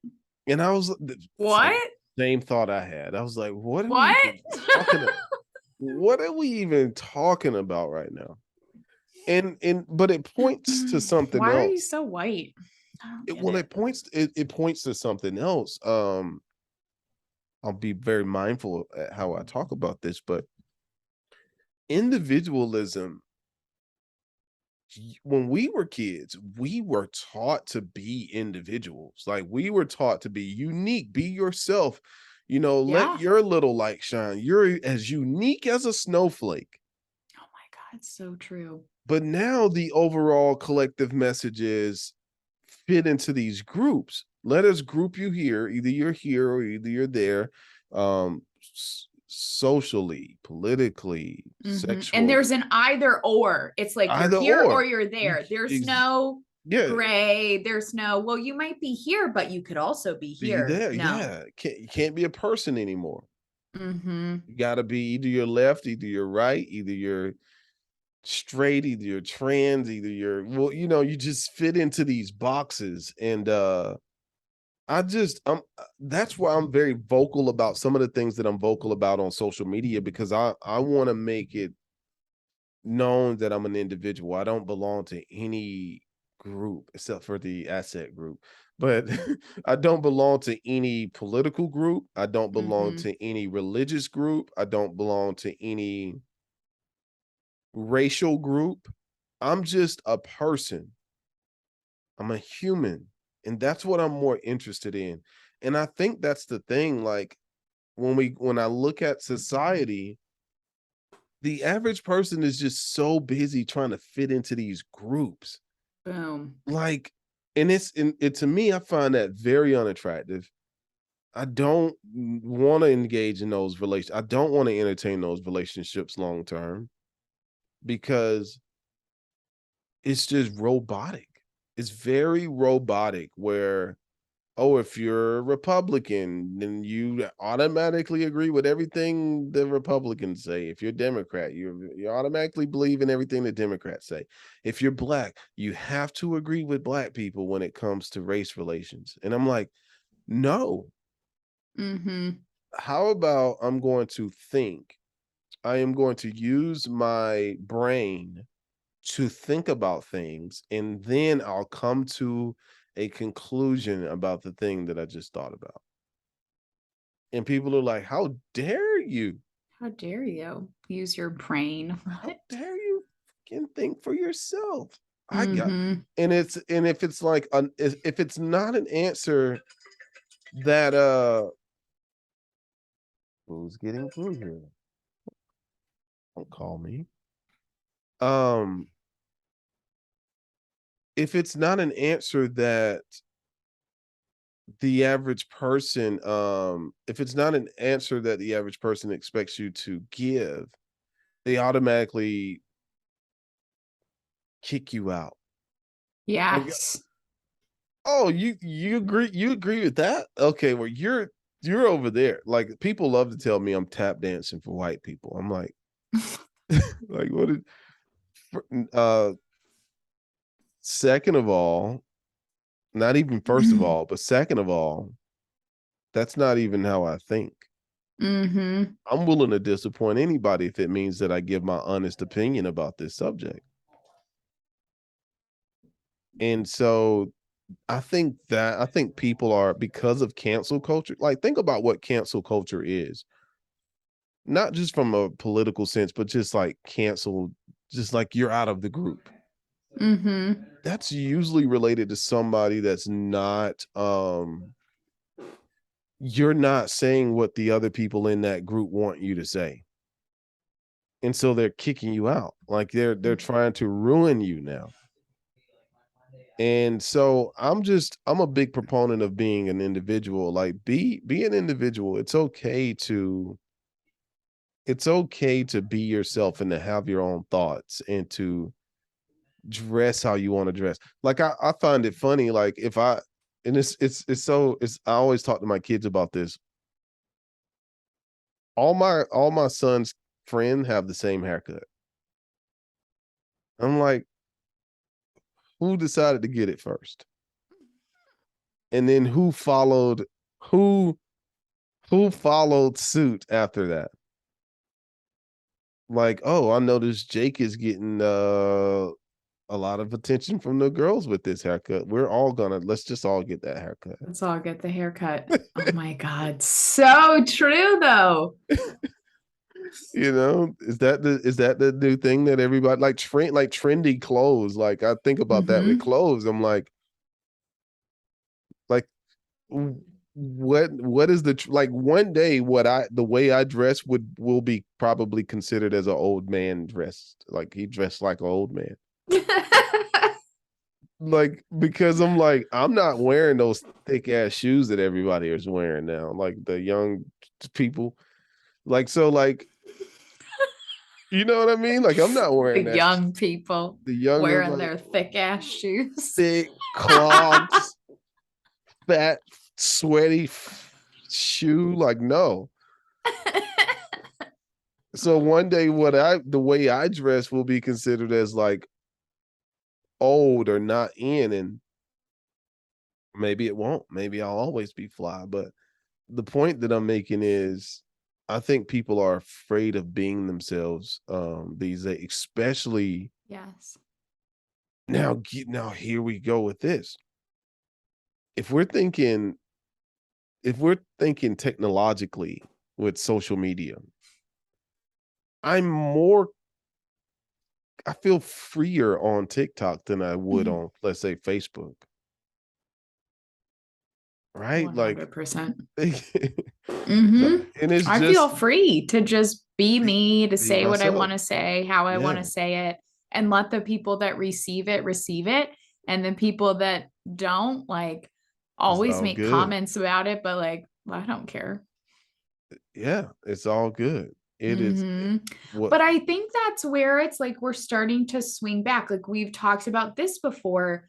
And I was What? same thought I had. I was like, what are we What? even talking about? What are we even talking about right now? And but it points to something Why are you else. so white? I don't It, get well, it. it points to something else. I'll be very mindful at how I talk about this, but individualism, when we were kids, we were taught to be individuals. Like we were taught to be unique, be yourself, let Yeah. your little light shine. You're as unique as a snowflake. Oh my God, it's so true. But now the overall collective message is fit into these groups. Let us group you here. Either you're here or either you're there. Socially, politically, And sexually, there's an either or. It's like you're either here or or. you're You, there. There's ex- no yeah, gray. There's no, well, you might be here, but you could also be be here. there. No. Yeah, you can't be a person anymore. Mm-hmm. You got to be either you're left, either you're right, either you're straight, either you're trans, either you're well, you just fit into these boxes. And that's why I'm very vocal about some of the things that I'm vocal about on social media, because I want to make it known that I'm an individual. I don't belong to any group except for the asset group. But I don't belong to any political group. I don't belong Mm-hmm. to any religious group. I don't belong to any racial group. I'm just a person. I'm a human. And that's what I'm more interested in. And I think that's the thing. Like when I look at society, the average person is just so busy trying to fit into these groups. Boom. Like, and it to me, I find that very unattractive. I don't want to engage in those relations. I don't want to entertain those relationships long term because it's just robotic. It's very robotic where, oh, if you're a Republican, then you automatically agree with everything the Republicans say. If you're Democrat, you automatically believe in everything the Democrats say. If you're black, you have to agree with black people when it comes to race relations. And I'm like, no. Mm-hmm. How about I'm going to think? I am going to use my brain to think about things, and then I'll come to a conclusion about the thing that I just thought about. And people are like, how dare you? How dare you use your brain? How What? dare you fucking think for yourself? I got, Mm-hmm. and if it's like if it's not an answer that who's getting through here? Don't call me. Um, if it's not an answer that the average person, if it's not an answer that the average person expects you to give, they automatically kick you out. Like, Yes. oh, you agree with that? Okay, well you're over there. Like people love to tell me I'm tap dancing for white people. I'm like, like what is uh second of all, not even first of all, but second of all, that's not even how I think. Mm-hmm. I'm willing to disappoint anybody if it means that I give my honest opinion about this subject. And so I think people are, because of cancel culture, like think about what cancel culture is. Not just from a political sense, but just like cancel, just like you're out of the group. Mm-hmm. That's usually related to somebody that's not you're not saying what the other people in that group want you to say. And so they're kicking you out. Like they're trying to ruin you now. And so I'm a big proponent of being an individual. Like be an individual. It's okay to be yourself and to have your own thoughts and to dress how you want to dress. Like I find it funny, like if I and it's so it's I always talk to my kids about this. All my son's friends have the same haircut. I'm like, who decided to get it first? And then who who followed suit after that? Like, oh, I noticed Jake is getting a lot of attention from the girls with this haircut. Let's just all get that haircut. Let's all get the haircut. Oh my God. So true though. You know, is that the new thing that everybody like trendy clothes? Like I think about that with Mm-hmm. clothes. I'm like what is like one day the way I dress will be probably considered as an old man dressed. Like he dressed like an old man. Like because I'm like I'm not wearing those thick ass shoes that everybody is wearing now. Like the young people. Like so like you know what I mean? Like I'm not The wearing that. young people The younger wearing like their thick ass shoes. thick clogs, fat, sweaty shoe. Like no. So one day the way I dress will be considered as like old or not in, and maybe it won't. Maybe I'll always be fly. But the point that I'm making is I think people are afraid of being themselves these days, especially Yes. now here we go with this. If we're thinking if we're thinking technologically with social media, I'm more I feel freer on TikTok than I would Mhm. on, let's say, Facebook. Right? Like 100%. so, Mm-hmm. and it's I feel just free to just be me, to be say what I want myself. to say, how I want Yeah. to say it, and let the people that receive it. And the people that don't, like, It's always all make good. comments about it, but like, I don't care. Yeah, it's all good. It is Mm-hmm. what But I think that's where it's like we're starting to swing back. Like we've talked about this before,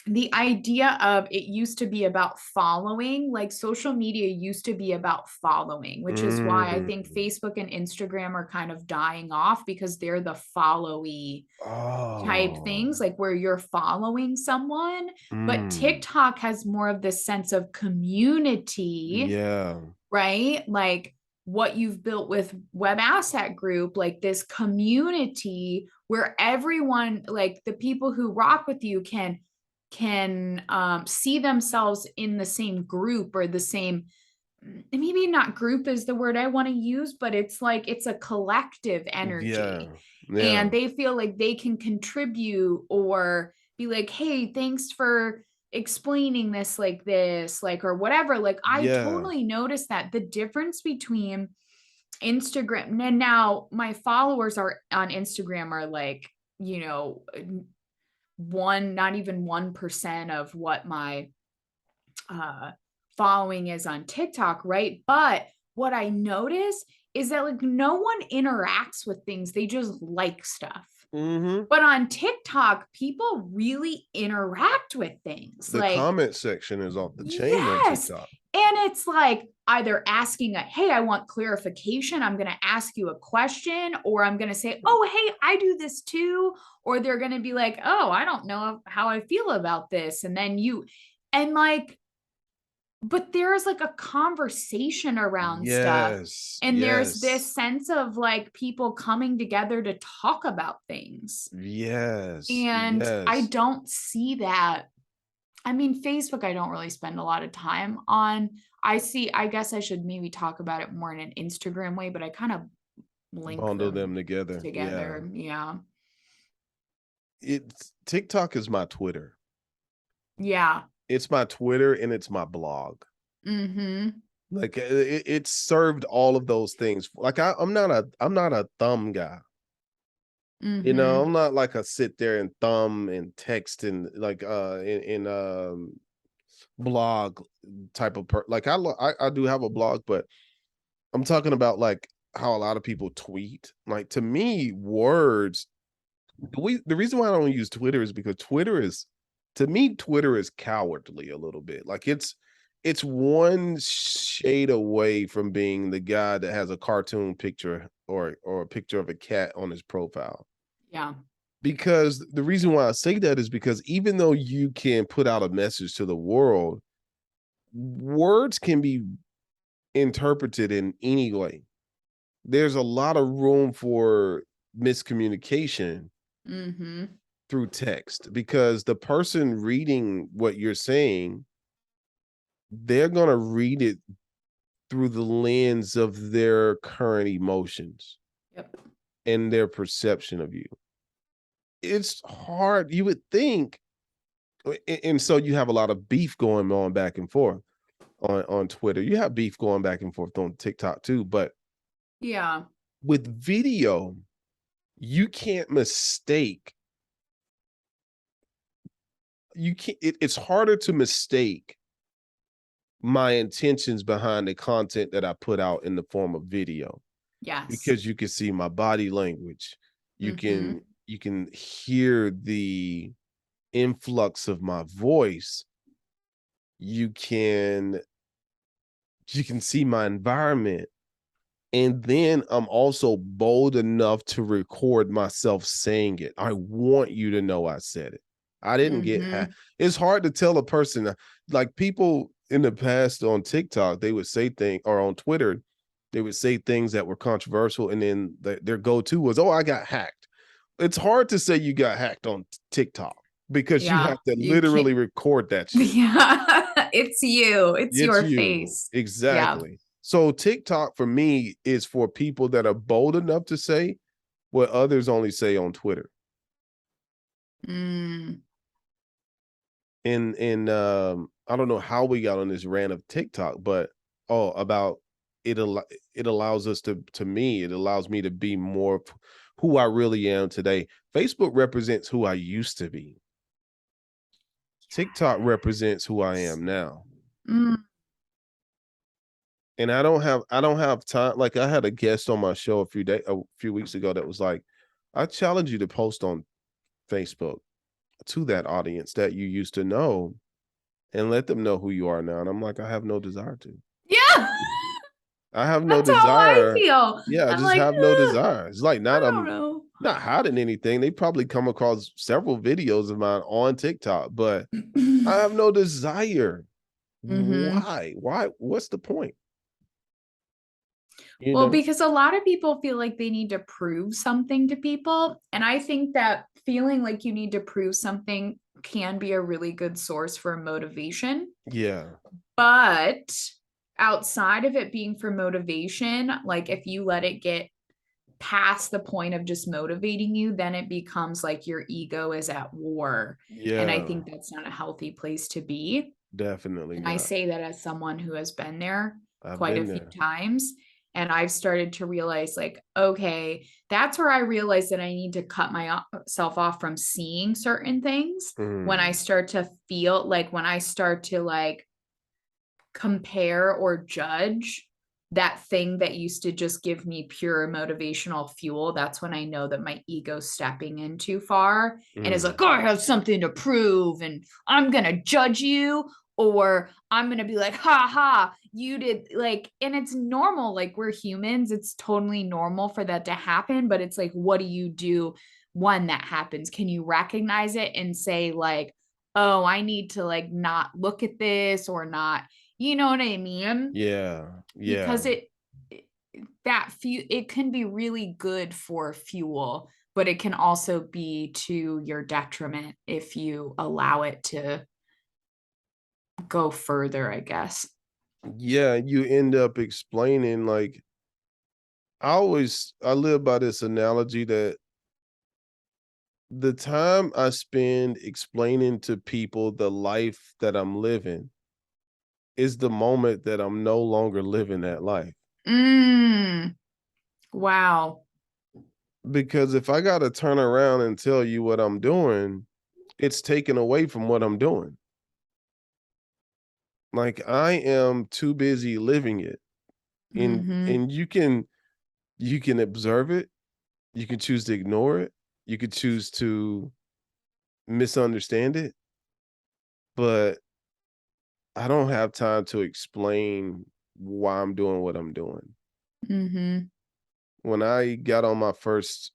the idea of it used to be about following, like social media used to be about following, which is why I think mm, Facebook and Instagram are kind of dying off because they're the followy type oh things, like where you're following someone. But mm, TikTok has more of this sense of community, yeah. right? Like what you've built with Web Asset Group, like this community where everyone, like the people who rock with you can see themselves in the same group or the same maybe not group is the word I want to use, but it's like it's a collective Yeah. energy. Yeah. And they feel like they can contribute or be like, hey, thanks for explaining this like this, like, or whatever. Like, I Yeah. totally noticed that the difference between Instagram and now my followers are on Instagram are like, not even 1% of what my uh following is on TikTok, right? But what I notice is that like no one interacts with things, they just like stuff. Mm-hmm. But on TikTok, people really interact with things. The Like, comment section is off the chain on yes. TikTok. And it's like either asking hey, I want clarification. I'm going to ask you a question, or I'm going to say, oh, hey, I do this too. Or they're going to be like, oh, I don't know how I feel about this. And then and like, but there's like a conversation around stuff. Yes. And there's Yes. this sense of like people coming together to talk about things. Yes. And I Yes. don't see that. I mean, Facebook, I don't really spend a lot of time on. I guess I should maybe talk about it more in an Instagram way, but I kind of link Bundle them them together. Yeah. together. Yeah. It's TikTok is my Twitter. Yeah. It's my Twitter and it's my blog. Mm-hmm. Like it served all of those things. Like I'm not a thumb guy. Mm-hmm. I'm not like a sit there and thumb and text and like in blog type of like I do have a blog, but I'm talking about like how a lot of people tweet. Like to me, words. The reason why I don't use Twitter is because Twitter is cowardly a little bit. Like it's one shade away from being the guy that has a cartoon picture or a picture of a cat on his profile. Yeah. Because the reason why I say that is because even though you can put out a message to the world, words can be interpreted in any way. There's a lot of room for miscommunication Mm-hmm. through text because the person reading what you're saying, they're going to read it through the lens of their current emotions Yep. and their perception of you. It's hard. You would think, and so you have a lot of beef going on back and forth on Twitter. You have beef going back and forth on TikTok too, but Yeah. with video, you can't mistake. You can't. It's harder to mistake my intentions behind the content that I put out in the form of video Yes. because you can see my body language. You Mm-hmm. can you can hear the influx of my voice. You can you can see my environment. And then I'm also bold enough to record myself saying it. I want you to know I said it. I didn't get Mm-hmm. it's hard to tell a person like people in the past on TikTok, they would say things or on Twitter, they would say things that were controversial and then their go-to was, "Oh, I got hacked." It's hard to say you got hacked on TikTok because you Yeah. have to You can't. literally record that shit. Yeah. It's you. It's It's your you. face. Yeah. Exactly. So TikTok for me is for people that are bold enough to say what others only say on Twitter. Mm. And I don't know how we got on this rant of TikTok, but about it allows us to me, it allows me to be more who I really am today. Facebook represents who I used to be. TikTok represents who I am now. Mm. And I don't have time. Like I had a guest on my show a few weeks ago that was like, I challenge you to post on Facebook to that audience that you used to know and let them know who you are now. And I'm like, I have no desire to. Yeah. I have no That's how I desire. feel. Yeah, I I'm just like, have no desire. It's like I not don't I'm know. not hiding anything. They probably come across several videos of mine on TikTok, but I have no desire. Mm-hmm. Why? Why? What's the point? You Well, know? because a lot of people feel like they need to prove something to people. And I think that feeling like you need to prove something can be a really good source for motivation. Yeah. But outside of it being for motivation, like if you let it get past the point of just motivating you, then it becomes like your ego is at war. And I Yeah, think that's not a healthy place to be. definitely And I not. say that as someone who has been there I've quite a been few there. times. And I've started to realize, like, okay, that's where I realized that I need to cut myself off from seeing certain things. When I Mm, start to feel like, when I start to like compare or judge that thing that used to just give me pure motivational fuel, that's when I know that my ego's stepping in too far and is like, mm. oh, I have something to prove and I'm going to judge you. Or I'm going to be like, ha ha, you did like, and it's normal. Like we're humans. It's totally normal for that to happen. But it's like, what do you do when that happens? Can you recognize it and say, like, oh, I need to like not look at this or not, you know what I mean? Yeah, Because yeah, it can be really good for fuel, but it can also be to your detriment if you allow it to go further, I guess. yeah. You end up explaining like I live by this analogy that the time I spend explaining to people the life that I'm living is the moment that I'm no longer living that life. Mm, wow. Because if I got to turn around and tell you what I'm doing, it's taken away from what I'm doing. Like I am too busy living it. And Mm-hmm. and you can observe it, you can choose to ignore it, you could choose to misunderstand it, but I don't have time to explain why I'm doing what I'm doing. Mm-hmm. When I first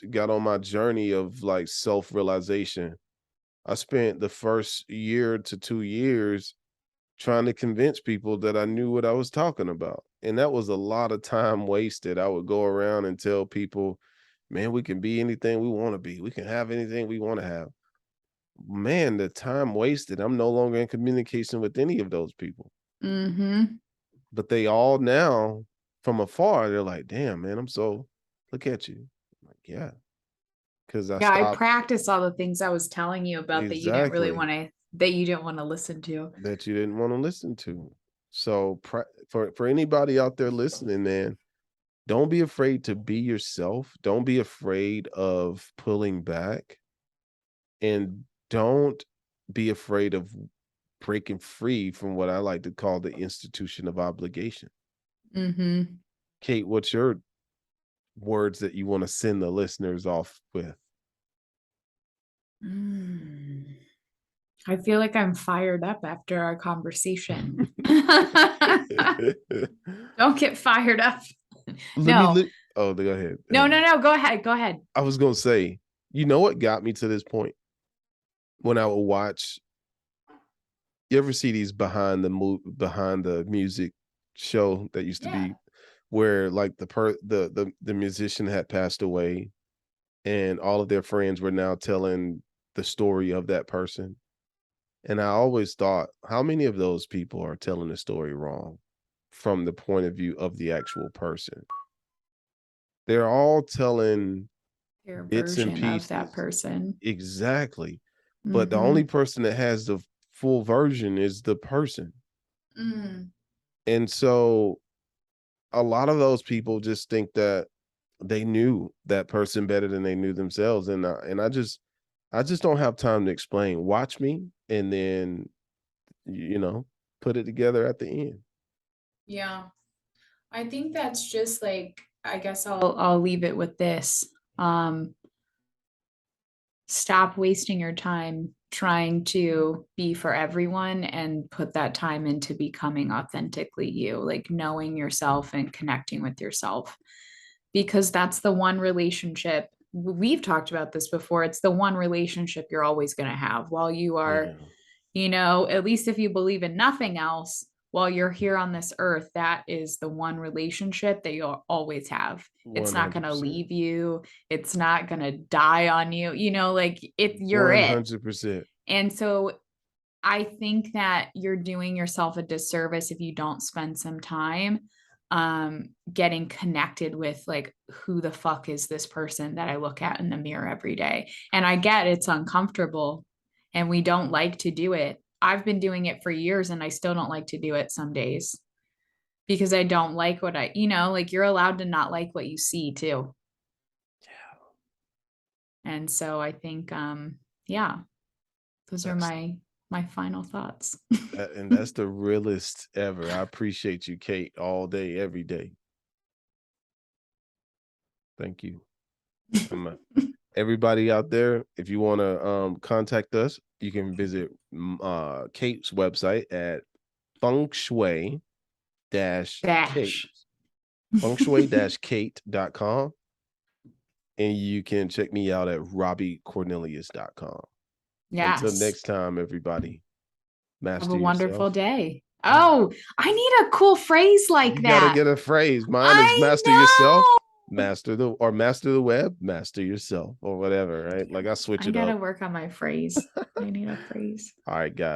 got on my journey of like self-realization, I spent the first year to 2 years trying to convince people that I knew what I was talking about. And that was a lot of time wasted. I would go around and tell people, man, we can be anything we want to be. We can have anything we want to have. Man, the time wasted. I'm no longer in communication with any of those people. Mm-hmm. But they all now from afar, they're like, damn, man, look at you. I'm like, yeah, because I Yeah, I stopped. practiced all the things I was telling you about Exactly. that you didn't want to listen to. That you didn't want to listen to. So for anybody out there listening, man, don't be afraid to be yourself. Don't be afraid of pulling back, and don't be afraid of breaking free from what I like to call the institution of obligation. Mm-hmm. Kate, what's your words that you want to send the listeners off with? Mm. I feel like I'm fired up after our conversation. Don't get fired up. Let me No, li- oh, go ahead. no. Go ahead. Go ahead. I was gonna say, you know what got me to this point? When I would watch, you ever see these behind the music show that used to Yeah. be where like the musician had passed away and all of their friends were now telling the story of that person. And I always thought, how many of those people are telling the story wrong from the point of view of the actual person? They're all telling Your bits and version of that pieces. person. Exactly. But the only Mm-hmm. person that has the full version is the person. Mm. And so a lot of those people just think that they knew that person better than they knew themselves. I just don't have time to explain. Watch me and then you know, put it together at the end. Yeah. I think that's just like, I guess I'll leave it with this. Um, Stop wasting your time trying to be for everyone and put that time into becoming authentically you, like knowing yourself and connecting with yourself. Because that's the one relationship we've talked about this before. It's the one relationship you're always going to have while you are, Yeah. at least if you believe in nothing else, while you're here on this earth, that is the one relationship that you'll always have. It's not going to 100%. leave you. It's not going to die on you. Like you're it. 100%. And so I think that you're doing yourself a disservice if you don't spend some time getting connected with like, who the fuck is this person that I look at in the mirror every day. And I get it's uncomfortable and we don't like to do it. I've been doing it for years and I still don't like to do it some days because I don't like what like you're allowed to not like what you see too. And so I think yeah, those are That's my final thoughts. and that's the realest ever. I appreciate you, Kate, all day, every day. Thank you. Everybody out there, if you want to contact us, you can visit Kate's website at Feng Shui Kate. Dash. Feng Shui Kate.com. And you can check me out at RobbieCornelius.com. Until Yes. next time, everybody, Have a master wonderful yourself. day. Yeah. Oh, I need a cool phrase like You gotta that. get a phrase. Mine is I master yourself, know. master the web, master yourself, or whatever, right? Like I switch I it gotta up. work on my phrase. I need a phrase. All right, guys.